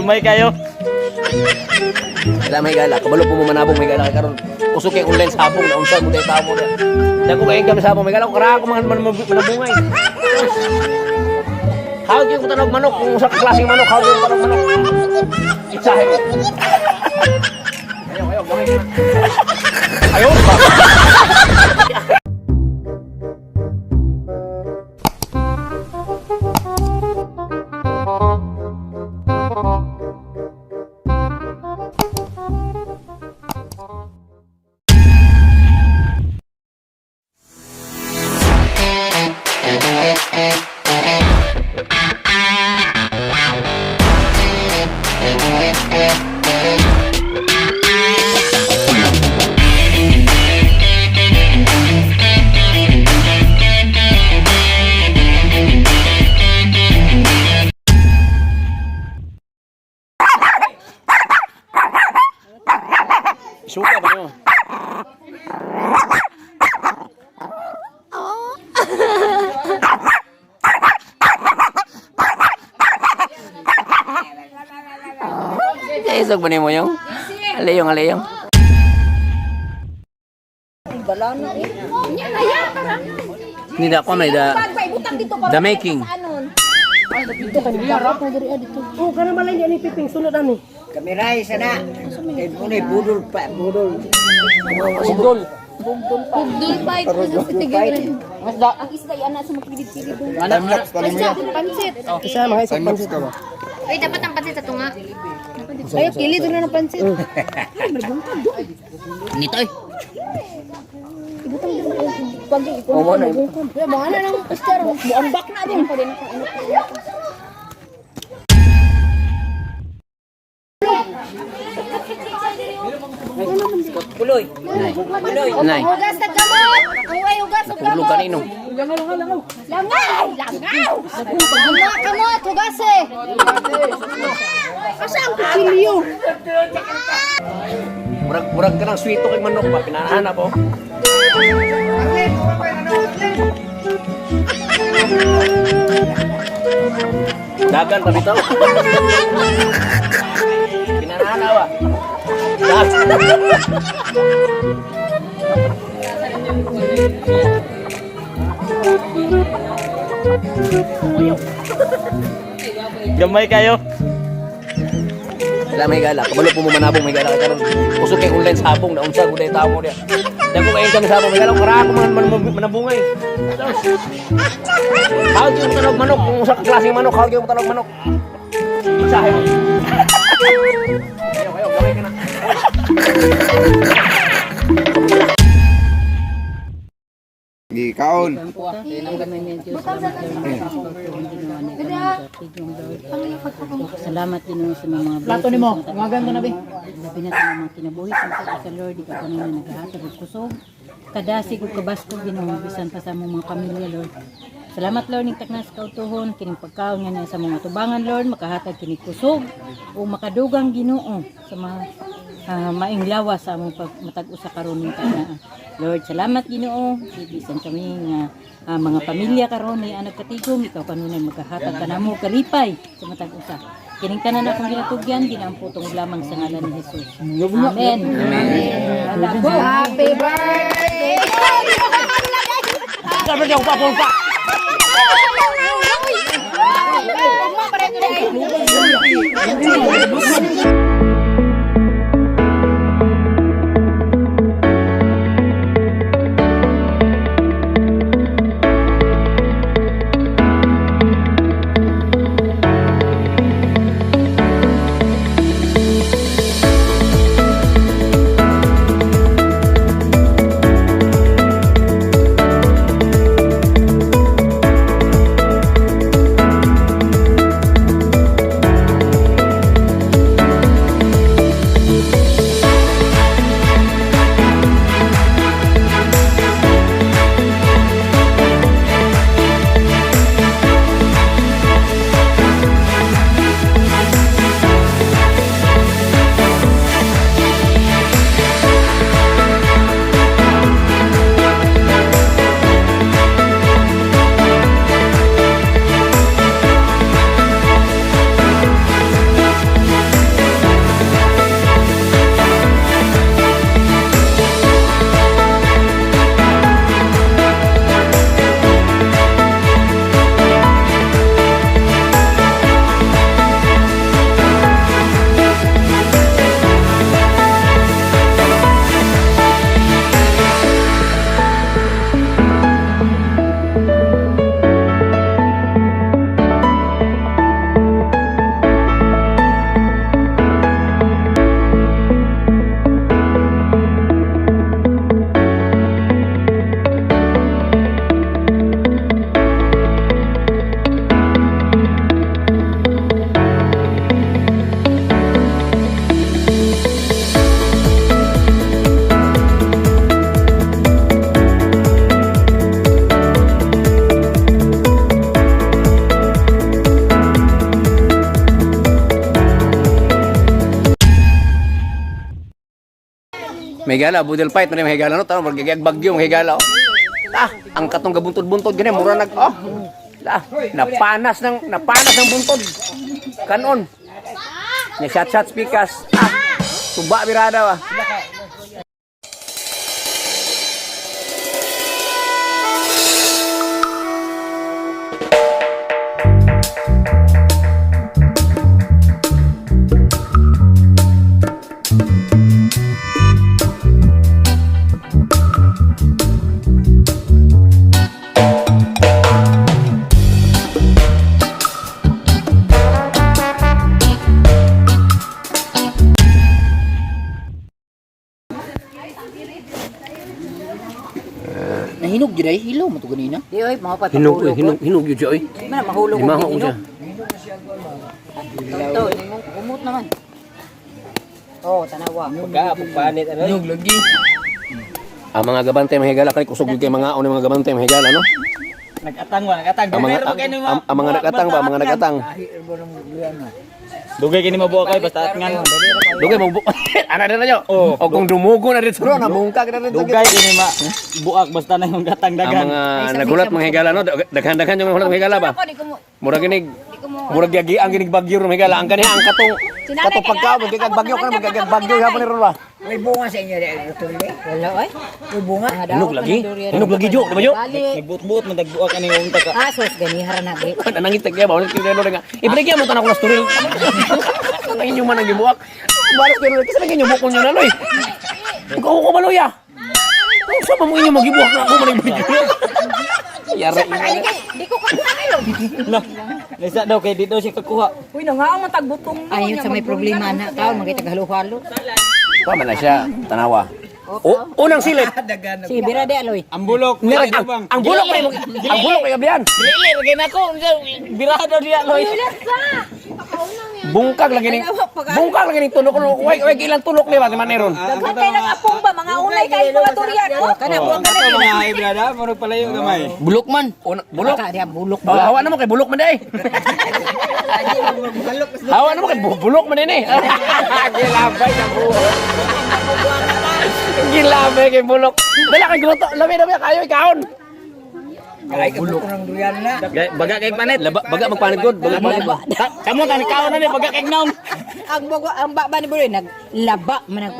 Gamay kayo. Wala may gala, kabalo po mo manabong may gala karon. Usok kay online sabong na unsa mo day tao mo. Dako kay kami sabong may gala kara ko manabungay. Hawag yung tanog manok, kung usa ka klaseng manok, hawag yung tanog manok. Itsahe mo. Ayaw, gamay ka. Ayaw ba? Suka ba nyo? Isog ba mo yung? Alayong. Hindi na ako may the making. Dito kan harap na diri dito. Oh, kana malay ni piping sulod ani. Kamiray sana. Kay bunay budol pa, budol. Budol. Bugdul fight sa titigre. Ang isda ana sa magpilid-pilid. Pansit. Isa mga isang pansit ka ba? Ay dapat ang pansit sa tunga. Ay kilid na ng pansit. Ay magbungkad do. Nito eh. Ibutang pagi iko. Ya mga na nang star mo unback na din pa din ako. Puloy. Nay. Hugas na kamot. Ay hugas na Pulo kamot. kanino? Langaw! Mga kamot, hugas eh! Asa ang kutsilyo? Murag ka ng sweeto kay manok pa, pinanahanap po. Dagan pa bitaw. Pinanahanap ah. Gamay kayo. Wala may gala, kabalo po mo manabong may gala karon. Usok kay online sabong na unsa mo day tao mo dia. Dako kay kami sabong may gala kara ko manabungay. Hawag yung tanog manok, kung usa ka klaseng manok, hawag yung tanog manok. Itsahe mo. Ayaw, gamay ka na. Gikaon. Salamat din sa mga Plato ni mo, mga ganda na ba? labi na sa mga kinabuhi sa Lord, ikaw kanina naghahatag og kusog. Kadasig ug kabasko Ginoo bisan pa sa among mga pamilya Lord. Salamat Lord ning taknas kautuhon kining pagkaon nga niya sa mga tubangan Lord makahatag kini kusog o makadugang Ginoo sa mga maing lawas sa among matag-o sa karon ning tanan. Lord, salamat Ginoo bisan kami nga mga pamilya karon ni anak katigom ikaw kanunay magkahatag kanamo kalipay sa matag-usa. Kining tanan akong ginatugyan ginamputong lamang sa ngalan ni Jesus. Amen. Happy birthday! Sabi niyo pa. May higala, budel fight man may higala no, tanong magigag bagyo may higala. Oh. Ang katong gabuntod-buntod gani mura nag napanas ng buntod. Kanon. Nya shot pikas. Tuba birada wa. Nahinog jud ay hilo mo to ganina. Di oy, mga pat. Hinog yun siya, oy. Mana mahulog Di maho siya. Ito, umot naman. Oh, tanawa. Pagpanit ano? Hinog lagi. Ang mga gabantay mahigala kay kusog yung kay mga mga gabantay mahigala no. Nag-atang. Ang mga nagatang ba, mga nagatang. Dugay kini mabuo kay basta atngan. Dugay mo ana na nyo. O kung dumugo na dito na bungkag na dito. Dugay kini buak basta na yung gatang Ang dagan. mga nagulat mga higala no, daghan-daghan yung mga higala ba. Murag ginig murag yagi ang ginig bagyo ng higala. Ang kaniya ang katong pagka magigag bagyo ka magigag bagyo hapon ni ron ba. May bunga sa inyo dahil ito rin. Wala oy. May bunga. Hinog lagi. Hinog lagi jo, di ba jo? Nagbuot-buot man dagbuak ani yung unta ka. Asos gani haranagi. Nangit kaya ba ulit kaya nga. Ibigyan mo tanah ko na story. Ang inyo man ang gibuak. Balot pero kasi lagi nyo bukon nyo na loy. Ikaw ko maloya. Sa pa mo inyo magibuak na ako man ang video. Yara ina. Di ko kanta kayo. No. Nisa daw kay dito siya kakuha. Uy, nangaang matagbutong mo. Ayun sa may problema na taon magita halo-halo. Tama na siya, tanawa. Unang silip. Si birade aloy. Ang bulok. Ang bulok kay gabihan. Dili lagi nako. Birado diya loy. Bungkag lagi ning tunok ko. Way ilang tunok ni ba man eron. Daghantay ng apong ba, mga unay kayo mga durian. Kana buang Ato mga ibrada, muro palayo gamay. Bulok man. Bulok. Baka dia bulok. Hawa na mo kay bulok man day. Hawa na mo kay bulok man ini. Gilabay na bulok. Gilabay kay bulok. Dala kay gruto. Lami kayo ikaon. Ay, bulok ng duyan na. Baga kay panit. Baga magpanit god. Baga panit. Kamu kan kaon na ni baga kay naong. Ang baba ni Buloy naglaba man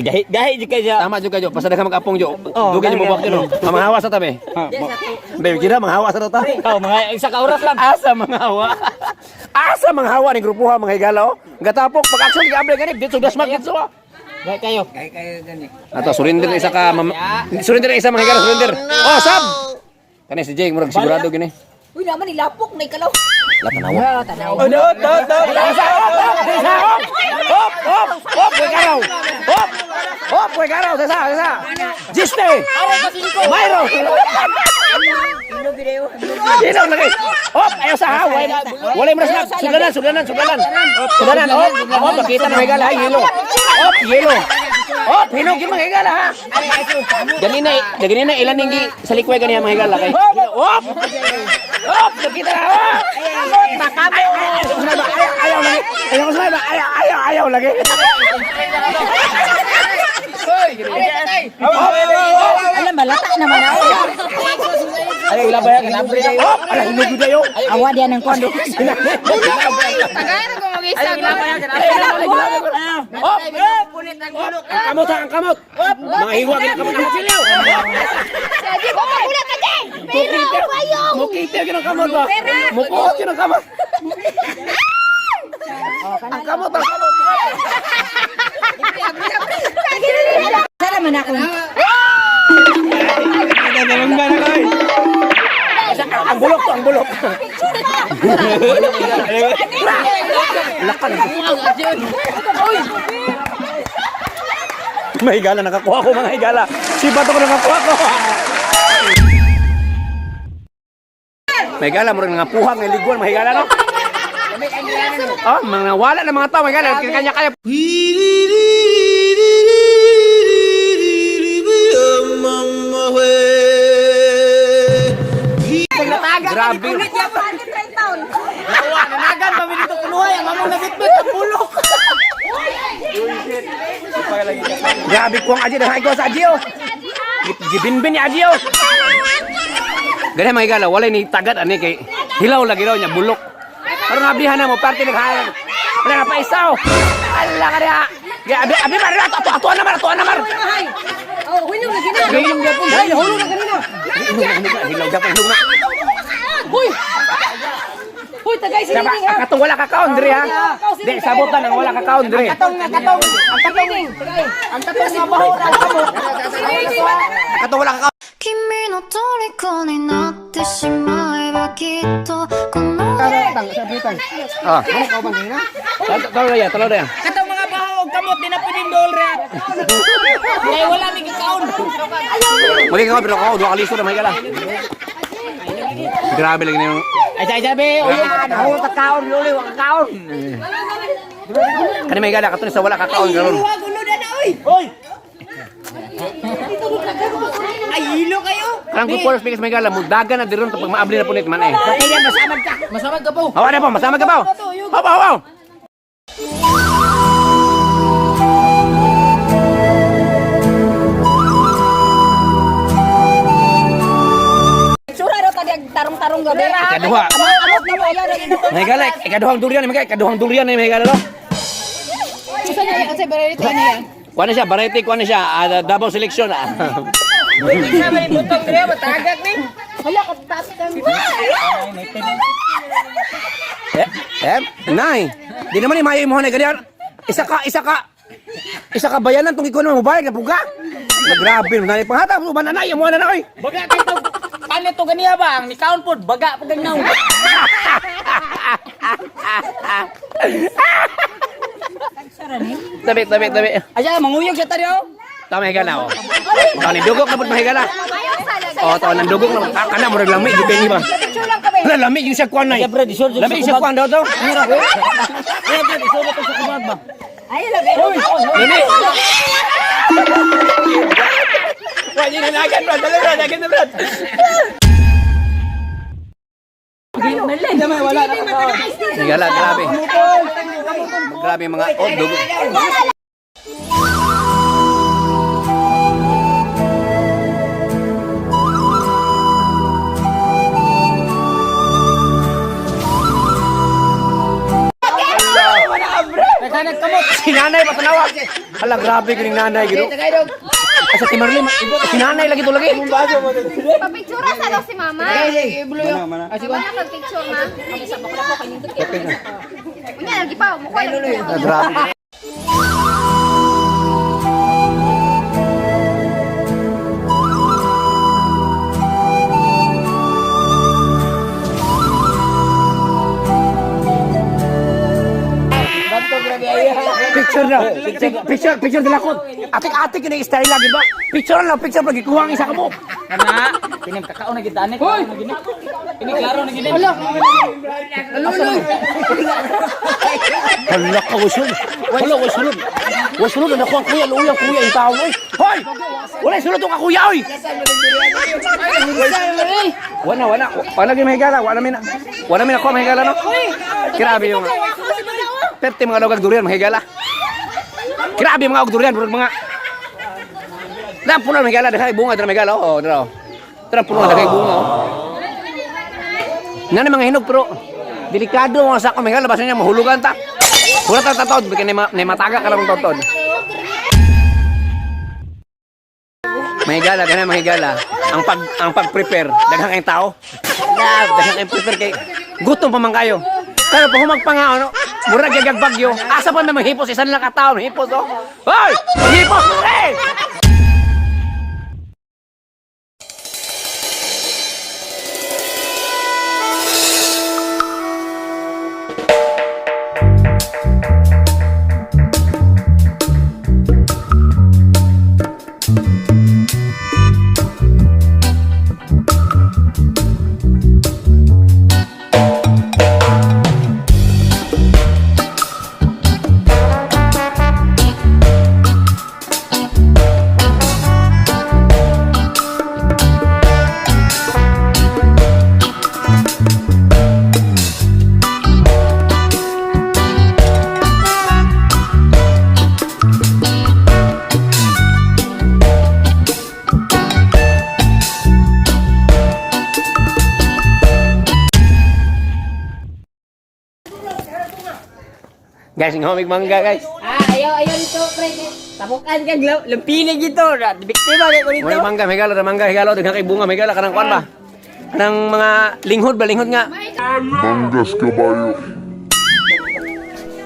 Gahi jud kay siya. Tama juga jo. Pasada ka magapong jo. Dugay mo buwak jo. Manghawa sa tabi. Babe, kira manghawa sa ta. Ikaw mga isa ka oras lang. Asa manghawa. Asa manghawa ni grupuha mga higala. Gatapok pag action giable gani dito dasmag dito. Gahi kayo. Kaya gani. Ato surrender na isa ka surrender na isa mga higala surrender. Oh, sab. Kani si Jake murag sigurado gini. Uy, naman nilapok na ikalaw. La tanawa. tanaw. Hop, koy karaw. Hop, koy karaw sa. Jiste. Mayro. Sino lagi? Hop, ayo sa ha. Wala mo na sudanan. Sudanan. Hop, makita na higala ha, yelo. Hop, yelo. Hop, hinog yung mga higala ha. Ganina ilan ningi sa likway ganiya mga higala kay. Hop. Hop, nakita na. Ayaw lagi. Alam malata naman ako. Ayaw ilabay. Hop, ala hinog yun dayo. Awa dia ng kondo. Tagayan ko mag-isa. Hop. Ang kamot. Mga hiwa kamot silyaw. Sige, ko magulat ka dyan. Pero, bayong. Mukite ka ng kamot ba? Mukuot ka ng kamot. Ang kamot. Sana man ako. Ang bulok. Lakan. May higala nakakuha ko mga higala. Si Bato ko nakakuha ko. May higala mo rin nangapuhang ng liguan mga higala no? Oh, mga wala na mga tao mga higala. Kanya kaya. Grabe. Nanagan pa dito kunuhay ang mamong nabitbit ang bulok. Grabe ko ang Aji, dahay ko sa Aji, oh. Gibinbin ni Aji, oh. Ganyan mga higala, wala ni tagad, ani kay hilaw lagi raw niya, bulok. Pero nabihan na mo, parte naghahan. Wala nga pa isaw. Ala ka niya. Abi mar, atuan na mar. Oh, hulog na gina. Hilong na po. Hulog na ganina. Hilaw na. Huy! Huy, tagay si Nining ha. Katong wala kakaon, Dre, ha? Di, sabotan ang wala kakaon, Dre. Ang katong nga baho na kamot. Katong wala kakaon. 君の虜になってしまえばきっとこの Ah. Talo na yan. Katong mga baho og kamot di na pwedeng dolre. Kaya wala ni kaon. Magiging pero ako, dua kaliso na may gala. Grabe lagi na yung... Ay sabi, Ako kakaon, luli, wala kakaon. Kani may gala, katong sa wala kakaon, karon. gulo na oy. Oy. Ay hilo kayo. Karang good force because may gala, mudaga na diron kapag maabli na punit man eh. Kaya masamag ka po. Hawa na po, masama ka ba? Hawa. Sura daw tadi tarong-tarong gabi. Ikaduha. Amot na mo yan. May gala, ikaduhang durian, ikaduhang durian na may gala, no? Isa niya yan, kasi variety ano yan. Kuha na siya, variety, kuha na siya, double selection. Pwede sa may butong dire matagak ni. Hala, kataas kami. Nay, di naman imayo mo na ganyan. Isa ka bayanan tong ikaw na mobile, kapuga. Grabe, nanay panghatap, uban na nay, mo na oy. Baga kito. Paano to ganiya ba? Ang nikaon pod baga pag gagnaw. Tabi. Aya manguyog siya tadi oh. Tama higala oh. Tao ni dugok na pud mahigala. Oh, tao nang dugok na kana mo lami di ni ba. Lami yung siya kuan nay. Lami yung siya kuan daw to. Ayun lang. Lami. Wala ni nagan bro, dali bro. Higala, grabe. Grabe mga dugok. Naghanap kamot. Si nanay pa tanawa. Hala, grabe kining nanay gino. Asa ti Marley, si nanay lagi to lagi. Papicture sa daw si mama. Mana pagpicture na? Unya lagi pa mo ko. Grabe. Picture nila ko. Atik-atik yun yung style lagi ba? Picture lagi kuha ang isa ka mo. Kana kinim kakao na kita ani. Hoy. Ini klaro na gini. Hala ka wasun. Wasun na kuha kuya yung tao oy. Hoy! Wala sulod tong kuya oy. Wala gyud mahigala, wala min ako mahigala no. Grabe yung perte mga lugag durian mahigala. Grabe mga og durian mga na puno mahigala dahil bunga dra mahigala oh dra. Dra puno dahil bunga oh. Nana mga hinog pero delikado mga sa mahigala basta niya mahulugan ta. Wala ta tatod bikin ni mataga ka lang tatod. Mahigala ganyan mahigala. Ang pag-prepare daghang kay tao. Daghang kay prepare kay gutom pa man kayo. Pero pa humagpanga ano, murag gagag bagyo. Asa pa may mahipos isa lang ka tawo, hipos oh. Hoy! Hipos pre! Guys, ngomig mangga guys. Ayaw dito, pre. Tapukan kag lampinig ito. Biktima kay ko dito. May mangga, may gala, mangga, higalo, daghan kay bunga, may gala, kanang kwan ba? Kanang mga linghod ba, linghod nga.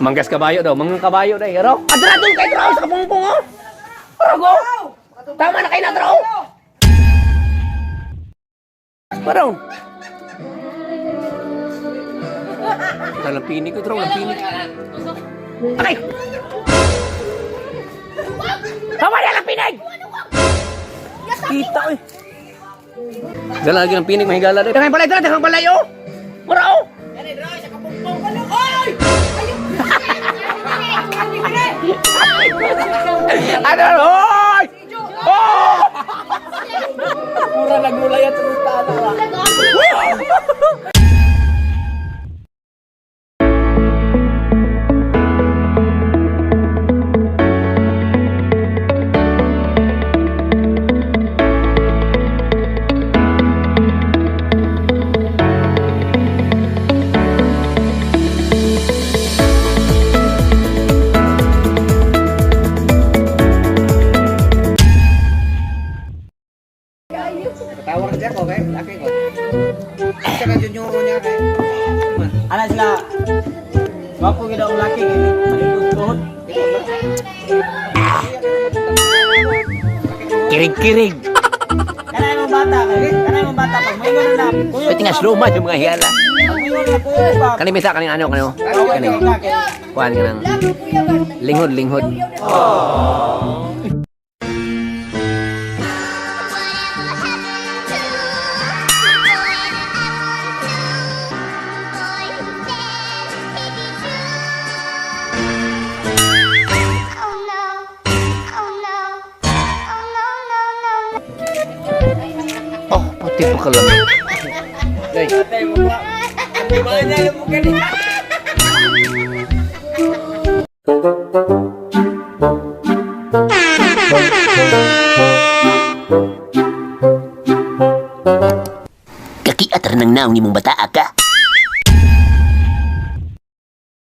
Manggas kabayo daw, mga kabayo daw. Pero, adra doon kay Trao sa kapungpong, oh. Parago. Tama na kayo na, Trao. Parang. Lampinig ko, Trao, lampinig. Akay! Tama na, lampinig! Kita, eh. Gala lagi ng pinig, mahigala doon. Dakang balay, dakang balay, oh. Mura, oh. Ano? Hoy! Oh! Mura nagmulay at tulutala. Tawar siya ko, kay laki ko. Isa na junior niya kay. Ana sila. Wapo gid ang laki gid. Malibot-bot. Kirig-kirig. Kanay mo bata pag moingon na. Pwede nga slow man yung mga hiyala. Moingon na kuya pa. Kani misa, kaning ano, kanino? Kaning. Kuhan ka ng linghod, linghod. Oh, pati pa kalam. Day. Tay mo ba? Mana mo kani? Kaki atar ng naong ni mong bata ka.